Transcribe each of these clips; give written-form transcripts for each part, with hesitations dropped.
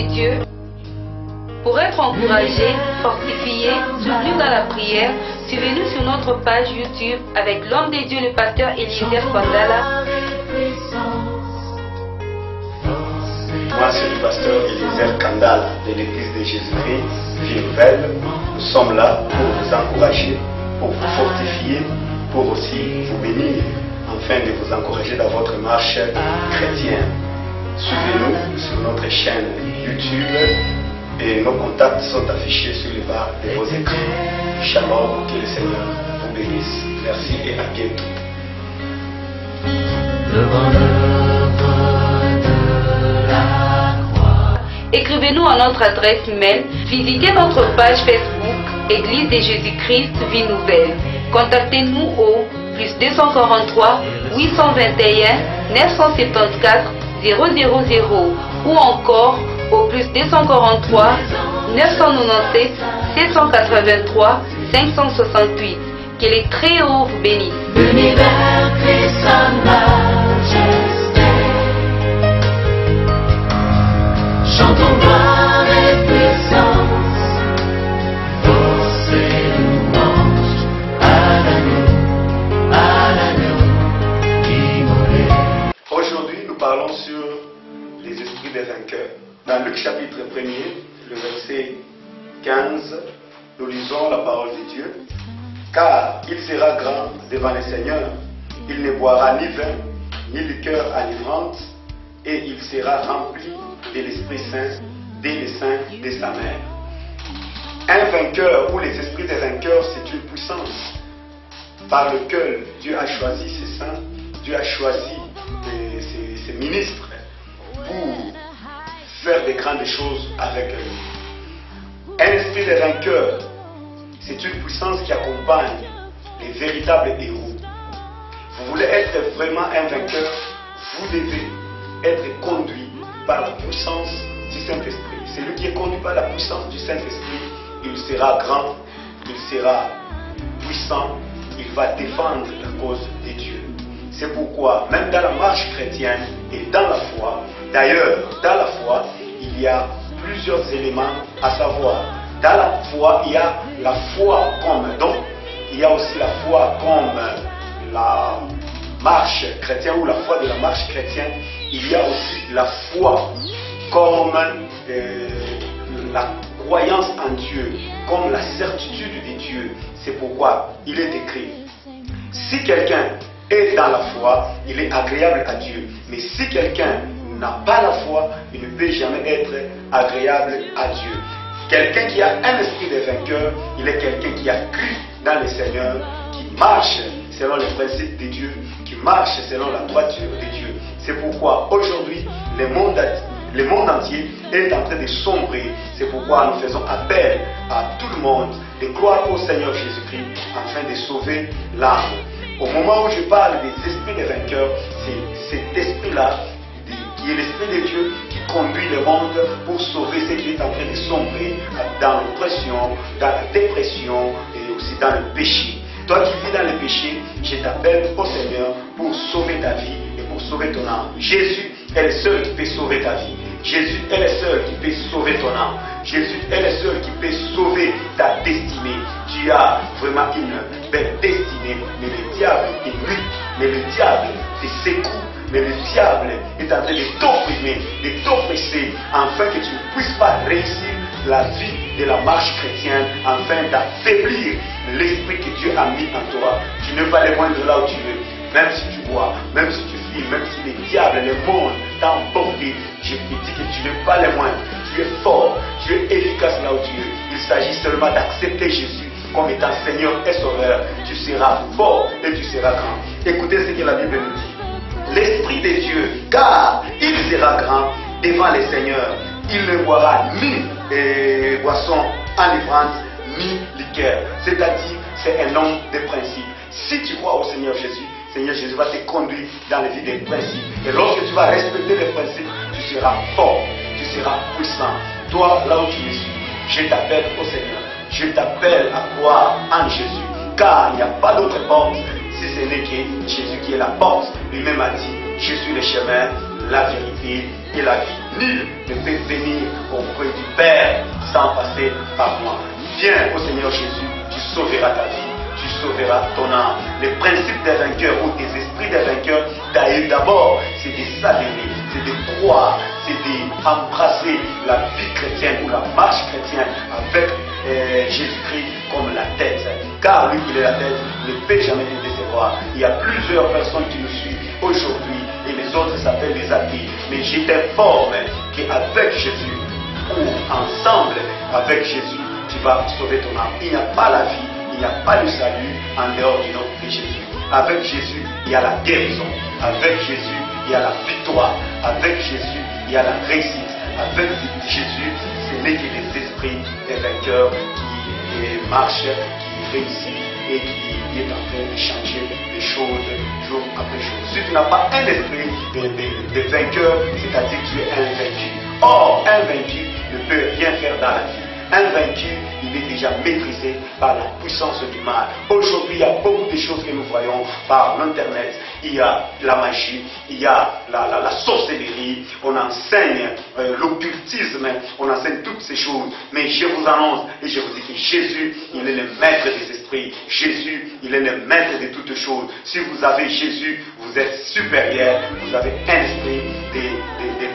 de Dieu, pour être encouragé, fortifié, soutenu dans la prière, suivez-nous sur notre page YouTube avec l'homme de Dieu, le pasteur Eliezer Kandala. Moi, c'est le pasteur Eliezer Kandala de l'église de Jésus-Christ, Vie Nouvelle. Nous sommes là pour vous encourager, pour vous fortifier, pour aussi vous bénir, afin de vous encourager dans votre marche chrétienne. Suivez-nous sur notre chaîne YouTube et nos contacts sont affichés sur le bas de vos écrans. Shalom, que le Seigneur vous bénisse. Merci et à bientôt. Écrivez-nous à notre adresse email, visitez notre page Facebook, Église de Jésus-Christ, Vie Nouvelle. Contactez-nous au plus 243 821 974 000 ou encore au plus 243 997 783 568. Que les très hauts vous bénissent. L'univers crie sa majesté. Chantons gloire et puissance, force et louange à l'agneau immolé. Aujourd'hui, nous parlons sur les esprits des vainqueurs. Dans Luc chapitre 1er, le verset 15, nous lisons la parole de Dieu. Car il sera grand devant le Seigneur, il ne boira ni vin, ni liqueur enivrante, et il sera rempli de l'Esprit Saint dès le sein de sa mère. Un vainqueur ou les esprits des vainqueurs, c'est une puissance par laquelle Dieu a choisi ses saints, Dieu a choisi ses ministres pour faire des grandes choses avec eux. Un esprit des vainqueurs, c'est une puissance qui accompagne les véritables héros. Vous voulez être vraiment un vainqueur, vous devez être conduit par la puissance du Saint-Esprit. Celui qui est conduit par la puissance du Saint-Esprit, il sera grand, il sera puissant, il va défendre la cause de Dieu. C'est pourquoi, même dans la marche chrétienne et dans la foi, d'ailleurs, dans la foi, il y a plusieurs éléments à savoir. Dans la foi, il y a la foi comme don, il y a aussi la foi comme la marche chrétienne ou la foi de la marche chrétienne, il y a aussi la foi comme la croyance en Dieu, comme la certitude de Dieu. C'est pourquoi il est écrit, si quelqu'un est dans la foi, il est agréable à Dieu. Mais si quelqu'un n'a pas la foi, il ne peut jamais être agréable à Dieu. Quelqu'un qui a un esprit de vainqueur, il est quelqu'un qui a cru dans le Seigneur, qui marche selon les principes de Dieu, qui marche selon la droiture de Dieu. C'est pourquoi aujourd'hui, le monde entier est en train de sombrer. C'est pourquoi nous faisons appel à tout le monde de croire au Seigneur Jésus-Christ afin de sauver l'âme. Au moment où je parle des esprits des vainqueurs, c'est cet esprit-là qui est l'esprit de Dieu qui conduit le monde pour sauver ce qui est en train de sombrer dans l'oppression, dans la dépression et aussi dans le péché. Toi qui vis dans le péché, je t'appelle au Seigneur pour sauver ta vie et pour sauver ton âme. Jésus est le seul qui peut sauver ta vie. Jésus est le seul qui peut sauver ton âme. Jésus est le seul qui peut sauver ta destinée. Tu as vraiment une belle destinée, mais le diable est nuit, mais le diable te secoue. Mais le diable est en train de t'opprimer, de t'oppresser, afin que tu ne puisses pas réussir la vie de la marche chrétienne, afin d'affaiblir l'esprit que Dieu a mis en toi. Tu ne vas aller loin de là où tu veux. Même si tu bois, même si tu fuis, même si le diable, le monde t'a emporté, je te dis que tu ne vas aller loin. Tu es fort, tu es efficace là où tu es. Il s'agit seulement d'accepter Jésus comme étant Seigneur et Sauveur. Tu seras fort et tu seras grand. Écoutez ce que la Bible nous dit. L'Esprit de Dieu, car il sera grand devant les seigneurs. Il ne boira ni boisson enivrante, ni liqueur. C'est-à-dire, c'est un homme de principe. Si tu crois au Seigneur Jésus va te conduire dans la vie des principes. Et lorsque tu vas respecter les principes, tu seras fort, tu seras puissant. Toi, là où tu es, je t'appelle au Seigneur. Je t'appelle à croire en Jésus. Car il n'y a pas d'autre porte si ce n'est que Jésus qui est la porte. Lui-même a dit, je suis le chemin, la vérité et la vie. Nul ne peut venir auprès du Père sans passer par moi. Viens au Seigneur Jésus, tu sauveras ta vie, tu sauveras ton âme. Les principes des vainqueurs ou des esprits des vainqueurs, d'abord, c'est de s'adhérer, c'est de croire, c'est d'embrasser la vie chrétienne ou la marche chrétienne avec Jésus-Christ comme la tête. Car lui qui est la tête ne peut jamais te décevoir. Il y a plusieurs personnes qui nous suivent aujourd'hui et les autres s'appellent les athées. Mais je t'informe qu'avec Jésus ou ensemble avec Jésus, tu vas sauver ton âme. Il n'y a pas la vie, il n'y a pas le salut en dehors du nom de Jésus. Avec Jésus, il y a la guérison. Avec Jésus, il y a la victoire. Avec Jésus, il y a la réussite. Avec Jésus, ce n'est que les esprits des vainqueurs qui marchent, qui réussissent et qui est en train de changer les choses jour après jour. Si tu n'as pas un esprit de vainqueur, c'est-à-dire que tu es invaincu. Or, un vaincu ne peut rien faire dans la vie. Un vaincu, il est déjà maîtrisé par la puissance du mal. Aujourd'hui, il y a beaucoup de choses que nous voyons par l'internet. Il y a la magie, il y a la sorcellerie, on enseigne l'occultisme, on enseigne toutes ces choses. Mais je vous annonce et je vous dis que Jésus, il est le maître des esprits. Jésus, il est le maître de toutes choses. Si vous avez Jésus, vous êtes supérieur. Vous avez un esprit des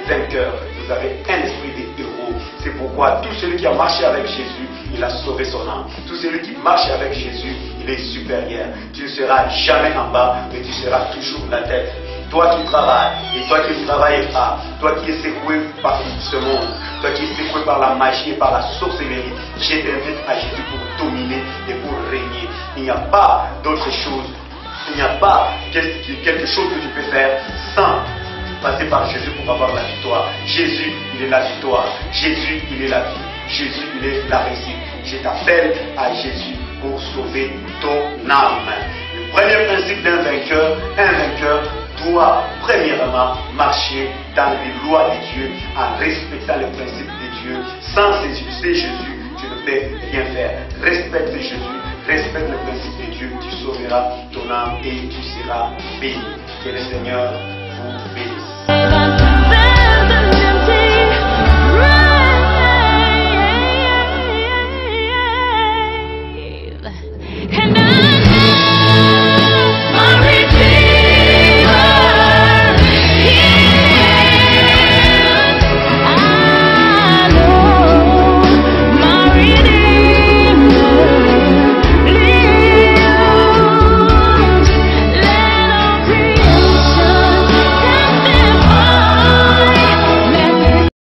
vainqueurs. Vous avez un esprit des héros. C'est pourquoi tout celui qui a marché avec Jésus, il a sauvé son âme. Tout celui qui marche avec Jésus, il est supérieur. Tu ne seras jamais en bas, mais tu seras toujours la tête. Toi qui travailles, et toi qui ne travailles pas, toi qui es secoué par ce monde, toi qui es secoué par la magie et par la sorcellerie, je t'invite à Jésus pour dominer et pour régner. Il n'y a pas d'autre chose. Il n'y a pas quelque chose que tu peux faire sans passer par Jésus pour avoir la victoire. Jésus, il est la victoire. Jésus, il est la vie. Jésus, il est la réussite. Je t'appelle à Jésus pour sauver ton âme. Le premier principe d'un vainqueur doit premièrement marcher dans les lois de Dieu en respectant les principes de Dieu. Sans Jésus, tu ne peux rien faire. Respecte Jésus, respecte les principes de Dieu, tu sauveras ton âme et tu seras béni. Que le Seigneur